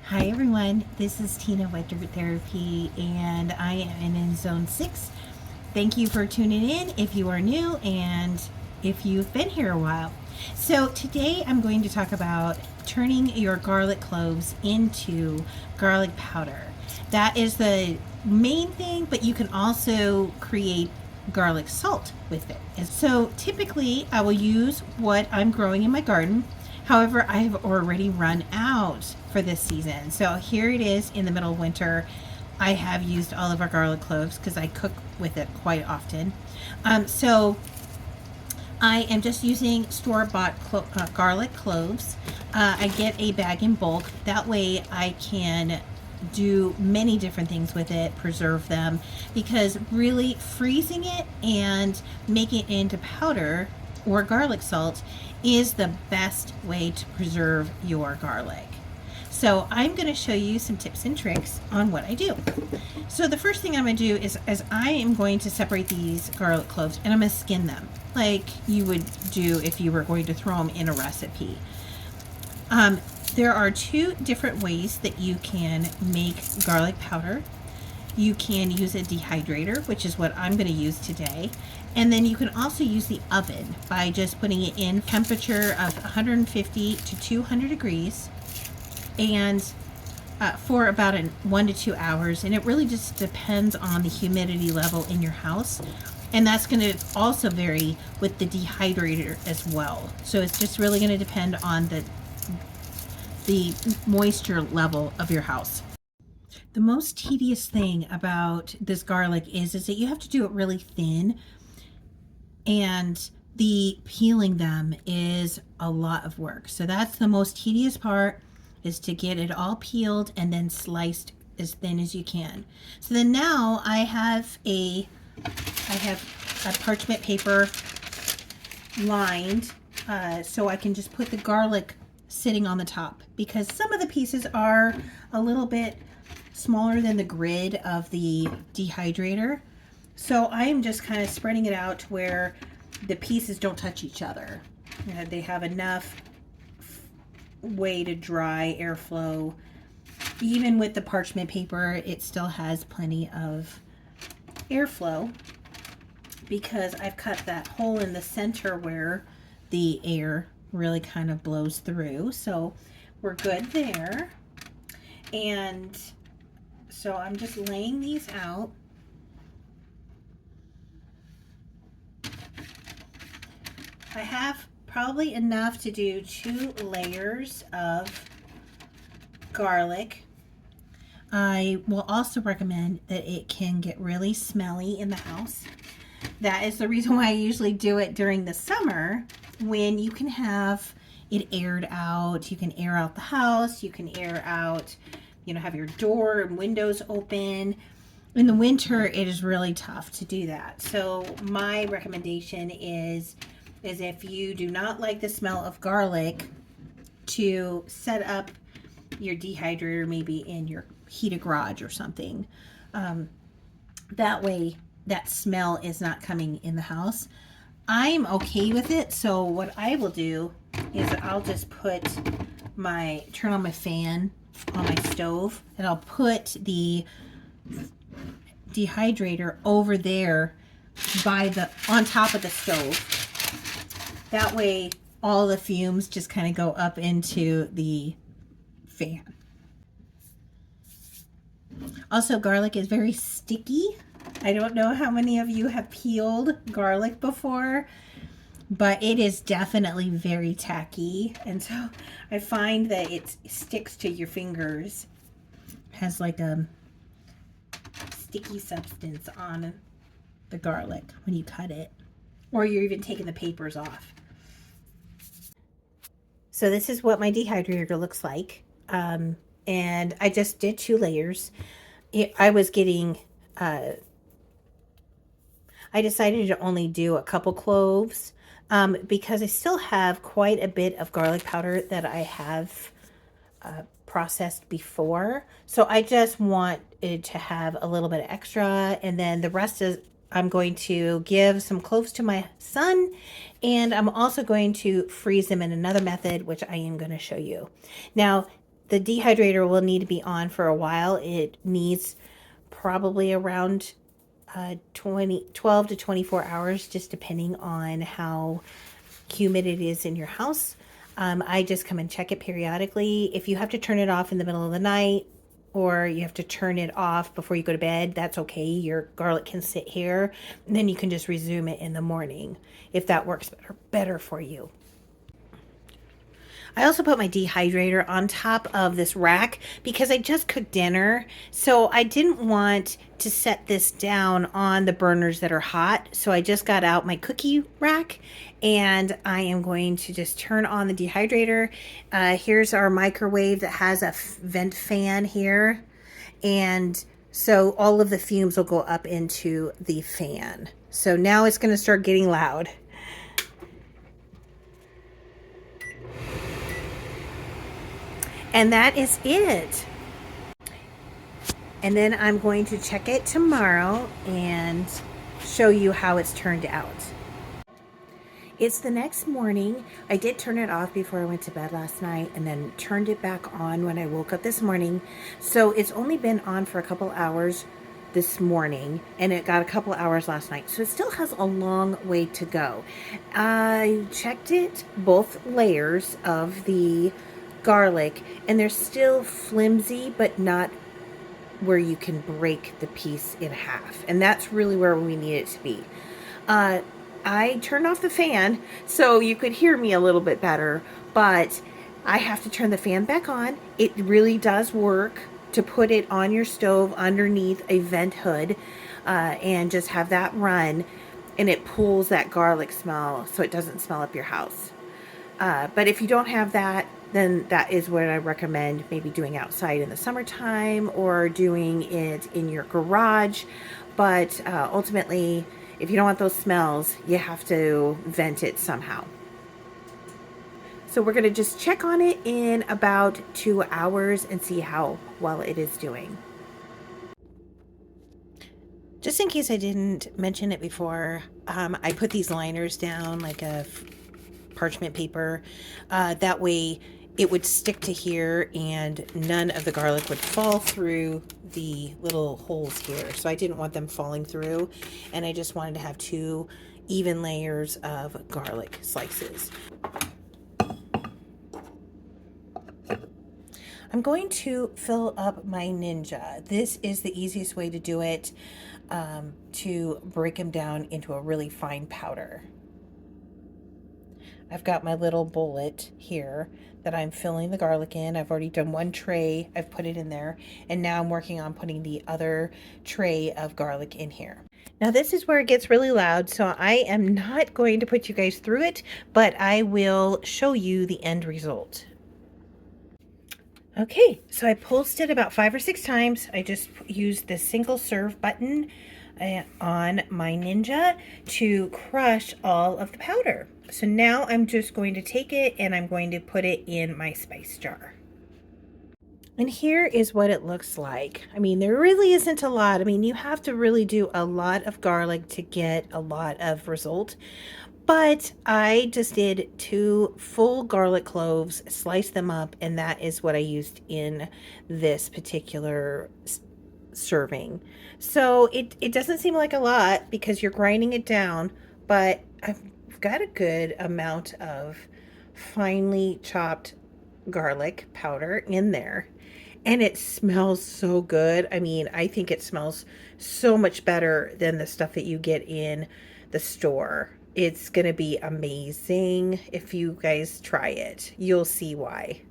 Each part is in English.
Hi everyone, this is Tina with Dirt Therapy and I am in Zone 6. Thank you for tuning in if you are new and if you've been here a while. So today I'm going to talk about turning your garlic cloves into garlic powder. That is the main thing, but you can also create garlic salt with it. And so typically I will use what I'm growing in my garden. However, I have already run out for this season. So here it is in the middle of winter. I have used all of our garlic cloves because I cook with it quite often. So I am just using store-bought garlic cloves. I get a bag in bulk. That way I can do many different things with it, preserve them, because really freezing it and making it into powder or garlic salt is the best way to preserve your garlic. So I'm going to show you some tips and tricks on what I do. So the first thing I'm going to do is I am going to separate these garlic cloves and I'm going to skin them like you would do if you were going to throw them in a recipe. There are two different ways that you can make garlic powder. You can use a dehydrator, which is what I'm going to use today. And then you can also use the oven by just putting it in temperature of 150 to 200 degrees and for about 1 to 2 hours. And it really just depends on the humidity level in your house. And that's going to also vary with the dehydrator as well. So it's just really going to depend on the moisture level of your house. The most tedious thing about this garlic is that you have to do it really thin, and the peeling them is a lot of work. So that's the most tedious part, is to get it all peeled and then sliced as thin as you can. So then now I have a parchment paper lined so I can just put the garlic sitting on the top, because some of the pieces are a little bit smaller than the grid of the dehydrator. So I am just kind of spreading it out to where the pieces don't touch each other. They have enough way to dry, airflow. Even with the parchment paper, it still has plenty of airflow because I've cut that hole in the center where the air really kind of blows through. So we're good there. And so I'm just laying these out. I have probably enough to do 2 layers of garlic. I will also recommend that it can get really smelly in the house. That is the reason why I usually do it during the summer, when you can have it aired out. You can air out the house, you can air out, have your door and windows open. In the winter, it is really tough to do that. So my recommendation is if you do not like the smell of garlic, to set up your dehydrator maybe in your heated garage or something. That way that smell is not coming in the house. I'm okay with it. So what I will do is I'll just turn on my fan on my stove, and I'll put the dehydrator over there on top of the stove. That way all the fumes just kind of go up into the fan. Also, garlic is very sticky. I don't know how many of you have peeled garlic before, but it is definitely very tacky. And so I find that it sticks to your fingers. It has like a sticky substance on the garlic when you cut it, or you're even taking the papers off. So this is what my dehydrator looks like. And I just did 2 layers. I was getting, I decided to only do a couple cloves because I still have quite a bit of garlic powder that I have processed before. So I just want it to have a little bit of extra, and then the rest is I'm going to give some cloves to my son, and I'm also going to freeze them in another method, which I am going to show you. Now, The dehydrator will need to be on for a while. It needs probably around 12 to 24 hours, just depending on how humid it is in your house. I just come and check it periodically. If you have to turn it off in the middle of the night or you have to turn it off before you go to bed, that's okay. Your garlic can sit here, and then you can just resume it in the morning if that works better for you. I also put my dehydrator on top of this rack because I just cooked dinner. So I didn't want to set this down on the burners that are hot. So I just got out my cookie rack and I am going to just turn on the dehydrator. Here's our microwave that has a vent fan here. And so all of the fumes will go up into the fan. So now it's going to start getting loud. And that is it. And then I'm going to check it tomorrow and show you how it's turned out. It's the next morning. I did turn it off before I went to bed last night and then turned it back on when I woke up this morning. So it's only been on for a couple hours this morning and it got a couple hours last night. So it still has a long way to go. I checked it, both layers of the garlic, and they're still flimsy, but not where you can break the piece in half. And that's really where we need it to be. I turned off the fan so you could hear me a little bit better, but I have to turn the fan back on. It really does work to put it on your stove underneath a vent hood and just have that run, and it pulls that garlic smell so it doesn't smell up your house. But if you don't have that, then that is what I recommend maybe doing outside in the summertime or doing it in your garage. But ultimately, if you don't want those smells, you have to vent it somehow. So we're going to just check on it in about 2 hours and see how well it is doing. Just in case I didn't mention it before, I put these liners down like a parchment paper. That way it would stick to here and none of the garlic would fall through the little holes here. So I didn't want them falling through, and I just wanted to have 2 even layers of garlic slices. I'm going to fill up my Ninja. This is the easiest way to do it, to break them down into a really fine powder. I've got my little bullet here that I'm filling the garlic in. I've already done 1 tray. I've put it in there. And now I'm working on putting the other tray of garlic in here. Now this is where it gets really loud, so I am not going to put you guys through it, but I will show you the end result. Okay, so I pulsed it about 5 or 6 times. I just used the single serve button on my Ninja to crush all of the powder. So now I'm just going to take it and I'm going to put it in my spice jar. And here is what it looks like. I mean, there really isn't a lot. I mean, you have to really do a lot of garlic to get a lot of result. But I just did 2 full garlic cloves, sliced them up, and that is what I used in this particular serving. So it doesn't seem like a lot because you're grinding it down, but I've got a good amount of finely chopped garlic powder in there. And it smells so good. I mean, I think it smells so much better than the stuff that you get in the store. It's going to be amazing if you guys try it. You'll see why.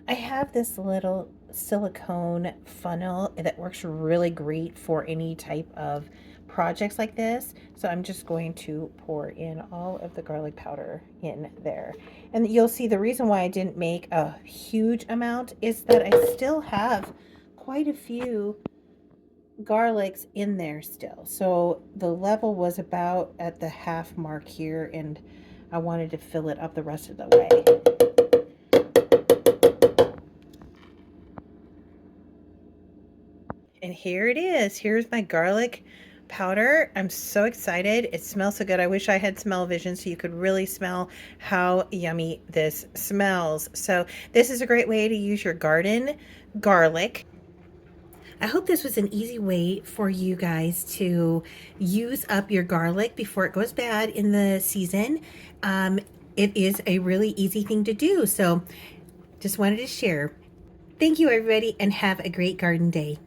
I have this little silicone funnel that works really great for any type of projects like this. So I'm just going to pour in all of the garlic powder in there. And you'll see the reason why I didn't make a huge amount is that I still have quite a few garlics in there still. So the level was about at the half mark here, and I wanted to fill it up the rest of the way. And here it is. Here's my garlic powder. I'm so excited. It smells so good. I wish I had smell-o-vision so you could really smell how yummy this smells. So this is a great way to use your garden garlic. I hope this was an easy way for you guys to use up your garlic before it goes bad in the season. It is a really easy thing to do. So just wanted to share. Thank you, everybody, and have a great garden day.